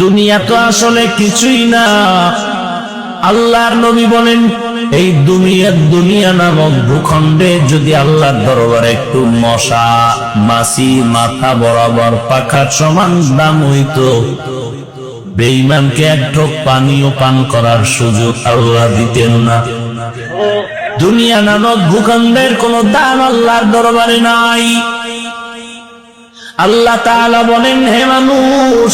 দুনিয়া তো আসলে কিছুই না। আল্লাহর নবী বলেন, এই দুনিয়া নামক ভূখণ্ডে যদি আল্লাহর দরবারে একটু মশা মাছি মাথা বরাবর পাখার সমান দাম হইতো, বেঈমানকে এক ঢোক পানিও পান করার সুযোগ আল্লাহ দিতেন না। দুনিয়া নামক ভূখণ্ডের কোন দাম আল্লাহর দরবারে নাই। আল্লাহ তাআলা বলেন, হে মানুষ,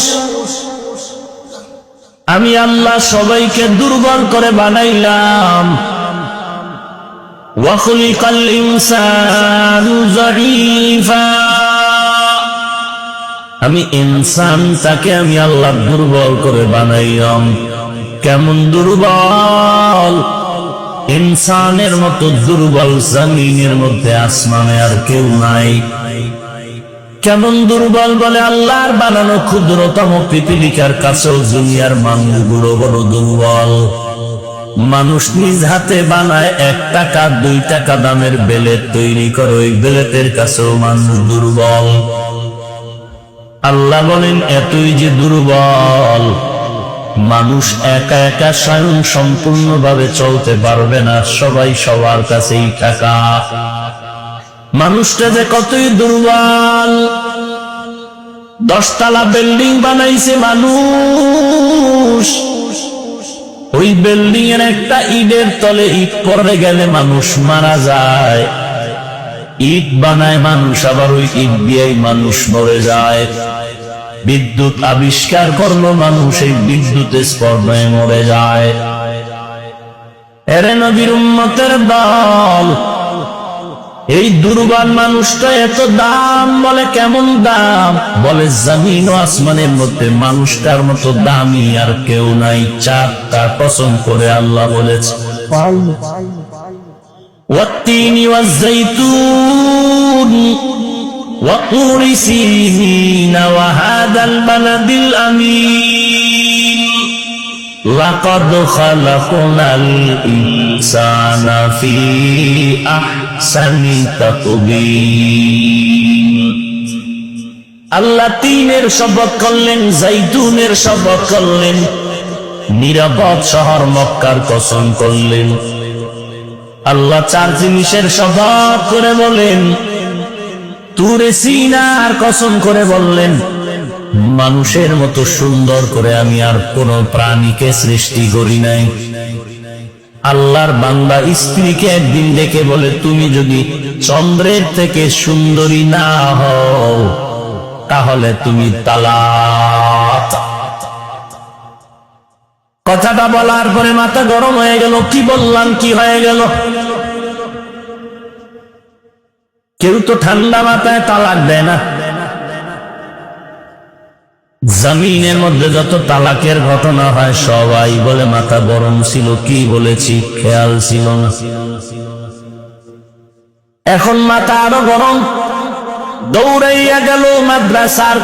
আমি আল্লাহ সবাইকে দুর্বল করে বানাইলাম। ওয়া খুলিকাল ইনসানু যাঈফা, আমি ইনসানটাকে আমি আল্লাহ দুর্বল করে বানাইলাম। কেমন দুর্বল? ইনসানের মতো দুর্বল জমিনের মধ্যে আসমানে আর কেউ নাই। কেমন দুর্বল বলে, আল্লাহর বানানো ক্ষুদ্রতম পিপীলিকার কাছেও দুনিয়ার মানুষগুলো বড় দুর্বল। মানুষ নিজ হাতে বানায় 1 টাকা 2 টাকা দামের বেলেট তৈরি করে, ওই বেলেটের কাছেও মানুষ দুর্বল। আল্লাহ বলেন, এতই যে দুর্বল, মানুষ একা একা স্বয়ং সম্পূর্ণভাবে চলতে পারবে না, সবাই সবার কাছেই টাকা। মানুষটা যে কতই দুর্বল। 10 তলা বিল্ডিং বানাইছে মানুষ, ওই বিল্ডিং এর একটা ইটের তলে ইট পড়ে গেলে মানুষ মারা যায়। ইট বানায় মানুষ, আবার ওই ইট দিয়েই মানুষ মরে যায়। বিদ্যুৎ আবিষ্কার করলো মানুষ, এই বিদ্যুতের স্পর্শে মরে যায়। এরে নবীর উম্মতের দল, এই দুর্বল মানুষটা এত দাম বলে, কেমন দাম বলে, জমিন ও আসমানের মধ্যে মানুষটার মতো দামি আর কেউ নাই। 4টা কসম করে আল্লাহ বলেছে, ওয়াত্তিনি ওয়াজ্জাইতুন ওয়া তুরি সিনিন ওয়া হাদাল বালাদিল আমিন লাকাদ খালাকনাল ইনসানা ফি আহসানি তাকবীর। আল্লাহ 3-এর শপথ করলেন, জাইতুনের শপথ করলেন, নিরাপদ শহর মক্কার কসম করলেন। আল্লাহ 4 জিনিসের শপথ করে বলেন, তুরে সিনার কসম করে বললেন, মানুষের মতো সুন্দর করে আমি আর কোন প্রাণীকে সৃষ্টি করি নাই। আল্লাহর বান্দা স্ত্রীকে একদিন ডেকে বলে, তুমি যদি চন্দ্রের থেকে সুন্দরী না হও তাহলে তুমি তালাক। কথাটা বলার পরে মাথা গরম হয়ে গেল, কি বললাম, কি হয়ে গেল? কেউ তো ঠান্ডা মাথায় তালাক দেয় না। জমিনের মধ্যে যত তালাকের ঘটনা হয় সবাই বলে মাথা গরম ছিল, কি বলেছি খেয়াল ছিল না। এখন মাথা আরো গরম। দৌড়াইয়া গেল মাদ্রাসার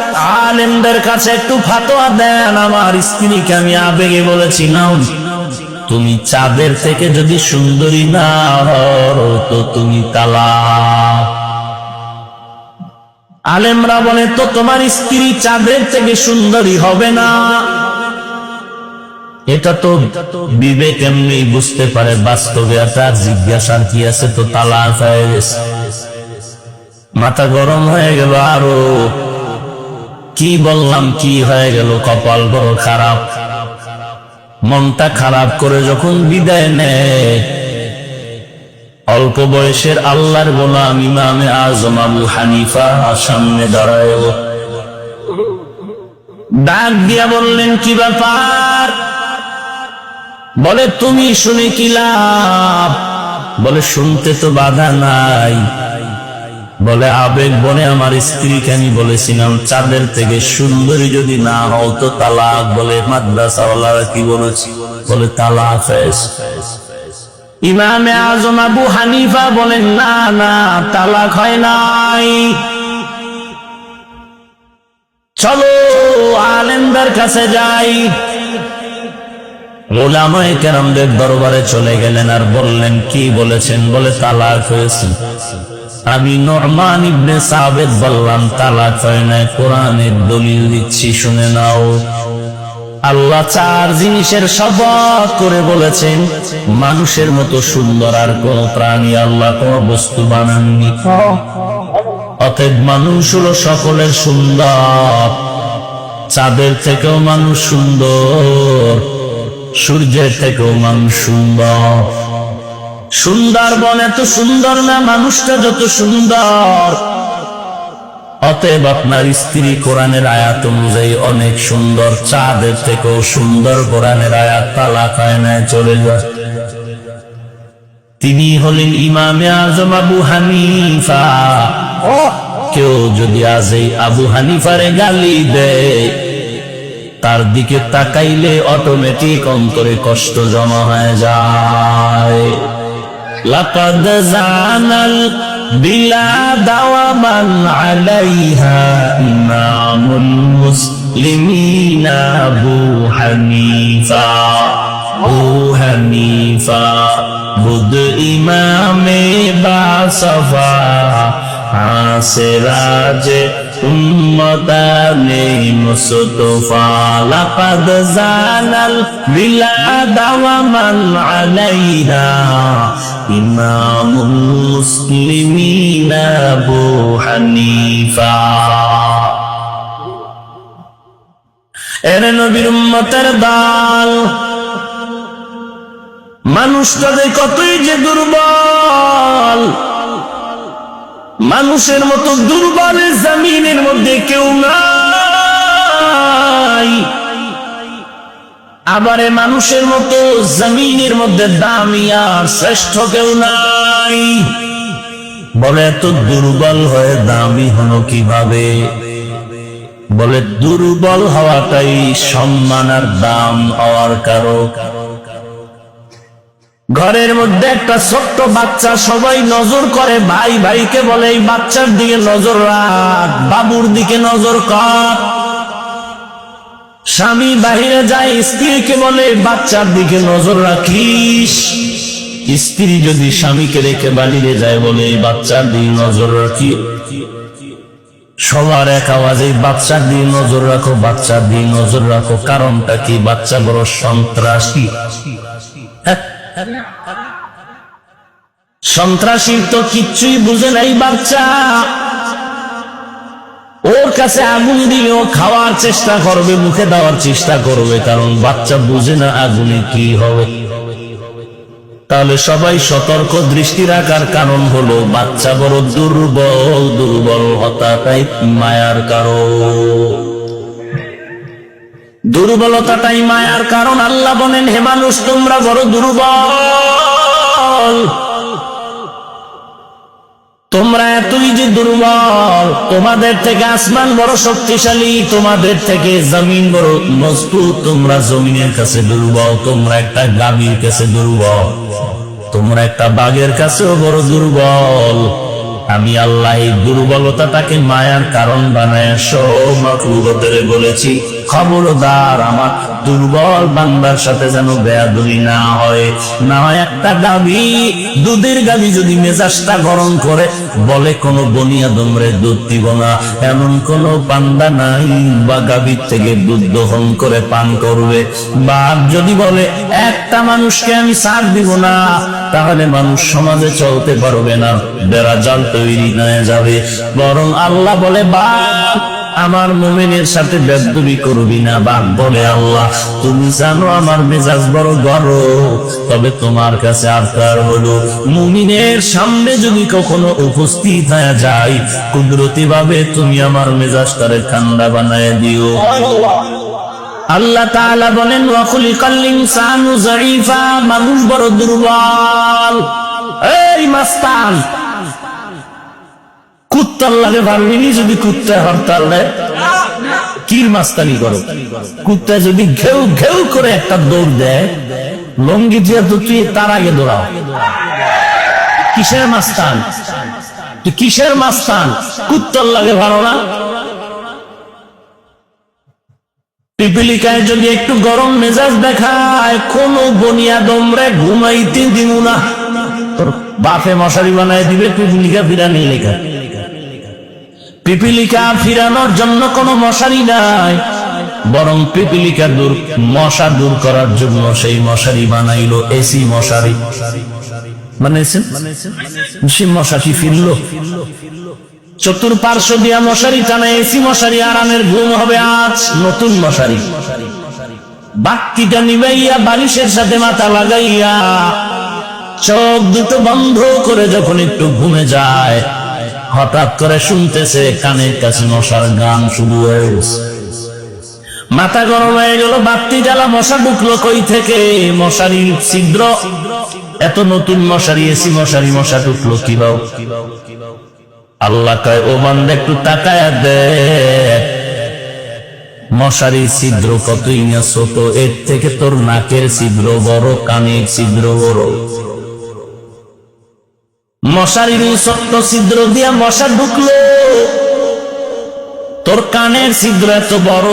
আলেমদের কাছে, একটু ফাতোয়া দেন, আমার স্ত্রীকে আমি আবেগে বলেছিলাম, তুমি চাঁদের থেকে যদি সুন্দরী না হও তো তুমি তালাক। আলেমরা বলে, তো তোমার স্ত্রী চাঁদের থেকে সুন্দরী হবে না। এটা তো বিবেক এমনি বুঝতে পারে, বাস্তবে একটা জিজ্ঞাসার কি আছে, তো তালাক হয়ে গেছে। মাথা গরম হয়ে গেল আরো, কি বললাম, কি হয়ে গেল, কপাল বড় খারাপ। মনটা খারাপ করে যখন বিদায় নেয়, অল্প বয়সের আল্লাহর গোলাম ইমামে আজম আবু হানিফা সামনে দাঁড়ায়, ডাক দিয়া বললেন, কি ব্যাপার? বলে, তুমি শুনে কি লাভ? বলে, শুনতে তো বাধা নাই। বলে, আবেগ বলে, আমার স্ত্রীকে আমি বলেছিলাম চাঁদের থেকে সুন্দরী যদি না হও তো তালাক। বলে, মাদ্রাসাওয়ালারা কি বলেছি? বলে, তালাক হয়েছে। ইমামে আজম আবু হানিফা বলেন, না না, তালাক হয় নাই। চলো আলেমদের কাছে যাই। উলামায়ে কেরামদের দরবারে চলে গেলেন আর বললেন, কি বলেছেন? বলে, তালাক হয়েছে। আমি নু'মান ইবনে সাবিত বললাম, তালাক হয় নাই, কোরআনের দলিল দিচ্ছি, শুনে নাও। আল্লাহ চার জিনিসের শপথ করে বলেছেন, মানুষের মতো সুন্দর আর কোন প্রাণী আল্লাহ কোন বস্তু বানাননি। অতএব মানুষ হলো সকলের সুন্দর। চাঁদের থেকেও মানুষ সুন্দর, সূর্যের থেকেও মানুষ সুন্দর। সুন্দরবন এত সুন্দর না, মানুষটা যত সুন্দর। অতএব আপনার স্ত্রী কোরআনের আয়াত অনুযায়ী অনেক সুন্দর, চাঁদের থেকেও সুন্দর। কোরআনের আয়াত তালা কায়নায় চলে যায়। তিনি হলেন ইমামে আজম আবু হানিফা। কেউ যদি আজ এই আবু হানিফারে গালি দেয়, তার দিকে তাকাইলে অটোমেটিক অন্তরে কষ্ট জমা হয়ে যায়। লাকাদ জানাল বিলাদ ওয়া মান আলাইহা ইমামুল মুসলিমিন আবু হানিফা। আবু হানিফা বুদ ইমামে বাসফা সিরাজ উম্মতানে মুস্তফা। লাকাদ জানাল বিলাদ ওয়া মান আলাইহা ইমামুল মুসলিমিন আবু হানিফা। এরে নবীর উম্মতের দল, মানুষটা যে কতই যে দুর্বল, মানুষের মতো দুর্বল জমিনের মধ্যে কেউ নাই। আবার মানুষের মতো জমিনের মধ্যে দামি আর শ্রেষ্ঠ কেউ নাই। বলে এত দুর্বল হয়ে দামি হলো কিভাবে? বলে দুর্বল হওয়াটাই সম্মান আর দাম হওয়ার কারণ। ঘরের মধ্যে একটা ছোট্ট বাচ্চা, সবাই নজর করে, ভাই ভাইকে বলে এই বাচ্চার দিকে নজর রাখ, বাবুর দিকে নজর কর। স্বামী বাহিরে যায়, স্ত্রীকে বলে বাচ্চার দিকে নজর রাখিস। স্ত্রী যদি স্বামীকে রেখে বাড়িতে যায়, বলে এই বাচ্চার দিকে নজর রাখি। সবার এক আওয়াজে বাচ্চার দিকে নজর রাখো, বাচ্চার দিকে নজর রাখো। কারণটা কি? বাচ্চা বড় সন্ত্রাসী। সন্ত্রাসী তো কিচ্ছুই বুঝে নাই বাচ্চা। ওর কাছে আগুন দিলেও খাওয়ার চেষ্টা করবে, মুখে দেওয়ার চেষ্টা করবে, কারণ বাচ্চা বুঝে না আগুনে কি হবে। তাহলে সবাই সতর্ক দৃষ্টি রাখার কারণ হলো বাচ্চা বড় দুর্বল। দুর্বলতাটাই মায়ার কারণ, দুর্বলতাটাই মায়ার কারণ। আল্লাহ বলেন, হে মানুষ তোমরা বড় দুর্বল, তোমরা এতই যে দুর্বল, তোমাদের থেকে আসমান বড় শক্তিশালী, তোমাদের থেকে জমিন বড় মজবুত। তোমরা জমিনের কাছে দুর্বল, তোমরা একটা গাভীর কাছে দুর্বল, তোমরা একটা বাঘের কাছেও বড় দুর্বল। আমি আল্লাহ এই দুর্বলতাটাকে মায়ার কারণ বানায় সব মাখলুকাতে বলেছি, খবরদার আমার দুর্বল বান্দার সাথে যেন বেয়াদবি না হয়। না হয় একটা গাভী, দুধের গাভী যদি মেজাজটা গরম করে বলে কোন বনিয়াদমরে দুধ দিব না, এমন কোন বান্দা নাই বা গাভীর থেকে দুধ দহন করে পান করবে। বা যদি বলে একটা মানুষকে আমি ছাড় দিব না, তাহলে মানুষ সমাজে চলতে পারবে না, বেড়া জাল তৈরি হয়ে যাবে। বরং আল্লাহ বলে, বা আমার মুমিনের সাথে বেয়াদবি করবি না। বাপ বলে, আল্লাহ তুমি জানো আমার মেজাজ বড় গরম, তবে তোমার কাছে আবদার হলো মুমিনের সামনে যদি কখনো উপস্থিত হয়ে যায়, কুদরতি ভাবে তুমি আমার মেজাজটারে ঠান্ডা বানায় দিও। আল্লাহ তাআলা বলেন, ওয়া খুলিকাল ইনসানু যায়ীফা, মানুষ বড় দুর্বল। এই মাস্তান, কুত্তার লাগে ভাবলি, যদি কুত্তা হরতাল দেয় কির মাস্তানি করো। কুত্তা যদি ঘেউ ঘেউ করে একটা দৌড় দেয়, লঙ্গি দিয়ে তো তুই তার আগে দৌড়াও। কিসের মাস্তান তুই? কিসের মাস্তান? কুত্তার লাগে ভালো না? পিপিলিকায় যদি একটু গরম মেজাজ দেখায়, কোন বনিয়াদমরে ঘুমাইতে দিব না। তোর বাপে মশারি বানায় দিবে, পিপিলিকা ফিরানি লেখা। পিপিলিকা ফিরানোর জন্য কোনো মশারি নাই, বরং পিপিলিকা দূর মশা দূর করার জন্য সেই মশারি বানাইলো এসি মশারি বানাইছেন। সেই মশাটি ফিরল, চতুর্পার্শ্ব দিয়া মশারি টানা এসি মশারি, আরামের ঘুম হবে আজ। নতুন মশারি বাক্তিটা নিবাইয়া বালিশের সাথে মাথা লাগাইয়া চোখ দুটো বন্ধ করে যখন একটু ঘুমে যায়, হঠাৎ করে শুনতেছে কানের কাছে মশার গান শুরু হয়ে গেছে। মাথা গরম হয়ে গেল, বাতি জ্বালা, মশা ঢুকলো কই থেকে? মশারির ছিদ্র, এত নতুন মশারি, এসি মশারি, মশা ঢুকলো কিভাবে? আল্লাহ কয়, ও বান্দা একটু তাকায়া দেখ, মশারির ছিদ্র কতই না ছোট, এর থেকে তোর নাকের ছিদ্র বড়, কানের ছিদ্র বড়। মশারির ছোট্ট ছিদ্র দিয়া মশা ঢুকলো, তোর কানের ছিদ্র এত বড়,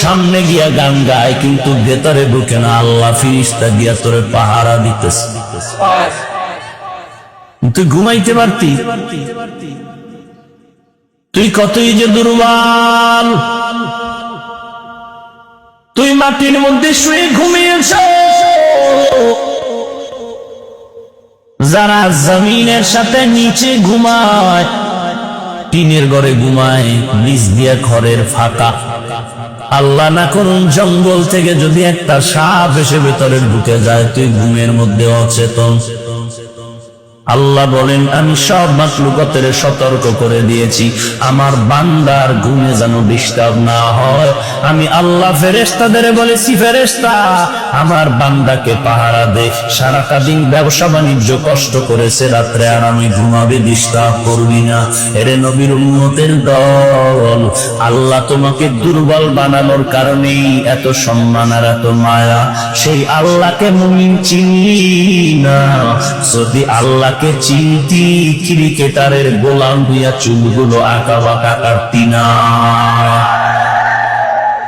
সামনে গিয়া গান গায় কিন্তু ভেতরে ঢুকে না। আল্লাহ ফিরিস্তা দিয়া তোরে পাহারা দিতেছে। তুই ঘুমাইতে পারতি? তুই কতই যে দুর্বল, তুই মাটির মধ্যে শুয়ে ঘুমিয়েছ। যারা জমিনের সাথে নিচে ঘুমায়, টিনের ঘরে ঘুমায়, নিচ দিয়ে ঘরের ফাঁকা, আল্লাহ না করুন জঙ্গল থেকে যদি একটা সাপ এসে ভেতরে ঢুকে যায়, তুই ঘুমের মধ্যে অচেতন। আল্লাহ বলেন, আমি সব মাখলুকাতের সতর্ক করে দিয়েছি, আমার বান্দার ঘুমে যেন ডিস্টার্ব না হয়। আমি আল্লাহ ফেরেশতাদের বলেছি, ফেরেশতা আমার বান্দাকে পাহারা দে, সারাটা দিন ব্যবসা বাণিজ্য কষ্ট করেছে, রাত্রে আরামে ঘুমাবে, ডিস্টার্ব করবি না। এরে নবীর উম্মতের দল, আল্লাহ তোমাকে দুর্বল বানানোর কারণেই এত সম্মান আর এত মায়া। সেই আল্লাহকে মুমিন চিনি না, যদি আল্লাহ কে চিনতি ক্রিকেটারের গোলাম হইয়া চুলগুলো আঁকা বাঁকা কাটতি না।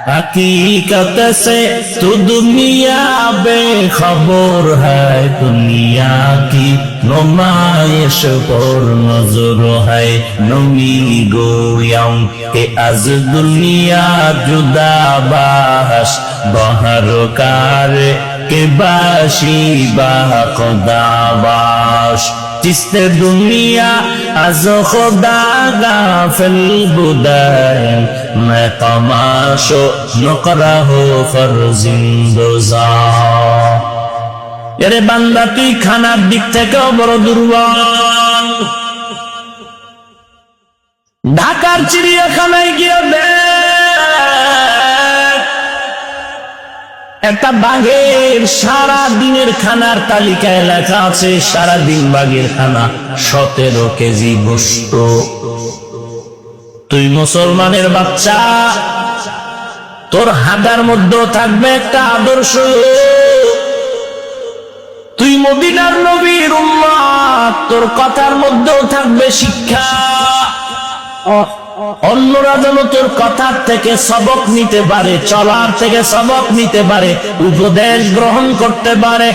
हकीकत से तो दुनिया बेखबर है, दुनिया की नुमाइश पर नजर है। नमी गोयम के आज दुनिया जुदा बाश, बहर कार के बाशी बा खुदाबाश। जिससे दुनिया आज खुदा गाफिल बुदाय, मैं तमाशो नकरा हो फर्जिंदोजा। এরে বান্দা, তুই খানার দিক থেকেও বড় দুর্বল। ঢাকার চিড়িয়াখানায় গিয়ে একটা বাঘের সারা দিনের খানার তালিকায় লেখা আছে, সারা দিন বাঘের খানা 17 কেজি গোশত। তুই মুসলমানের বাচ্চা, তোর হাঁটার মধ্যেও থাকবে একটা আদর্শ। তুই মদিনার নবীর উম্মত, তোর কথার মধ্যেও থাকবে শিক্ষা। অন্যরা যেন তোর কথার থেকে সবক নিতে পারে, চলার থেকে সবক নিতে পারে, উপদেশ গ্রহণ করতে পারে।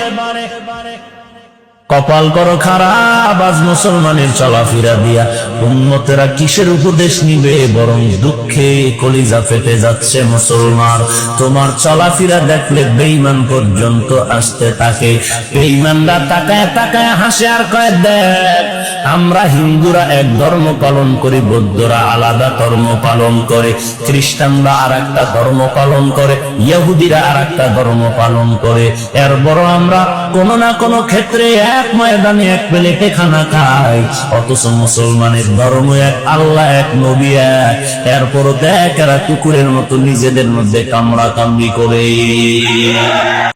কপাল করো খারাপ, আজ মুসলমানের চলাফেরা দিয়া উম্মতেরা কিসের উপদেশ নিবে, বরং দুঃখে কলিজা ফেটে যাচ্ছে মুসলমান। তোমার চলাফেরা দেখলে বেঈমান পর্যন্ত আসতে থাকে। বেঈমানরা তাকায় তাকায় হাসে আর কয়, দেখ আমরা হিন্দুরা এক ধর্ম পালন করি, বৌদ্ধরা আলাদা ধর্ম পালন করে, খ্রিস্টানরা আর একটা ধর্ম পালন করে, ইহুদিরা আর একটা ধর্ম পালন করে। এর বড় আমরা কোনো না কোনো ক্ষেত্রে এক ময়দানে এক প্লেটে খানা খাই, অথচ মুসলমানের ধর্ম এক, আল্লাহ এক, নবী এক। এরপরও দেখ এরা কুকুরের মতো নিজেদের মধ্যে কামড়া কামড়ি করে।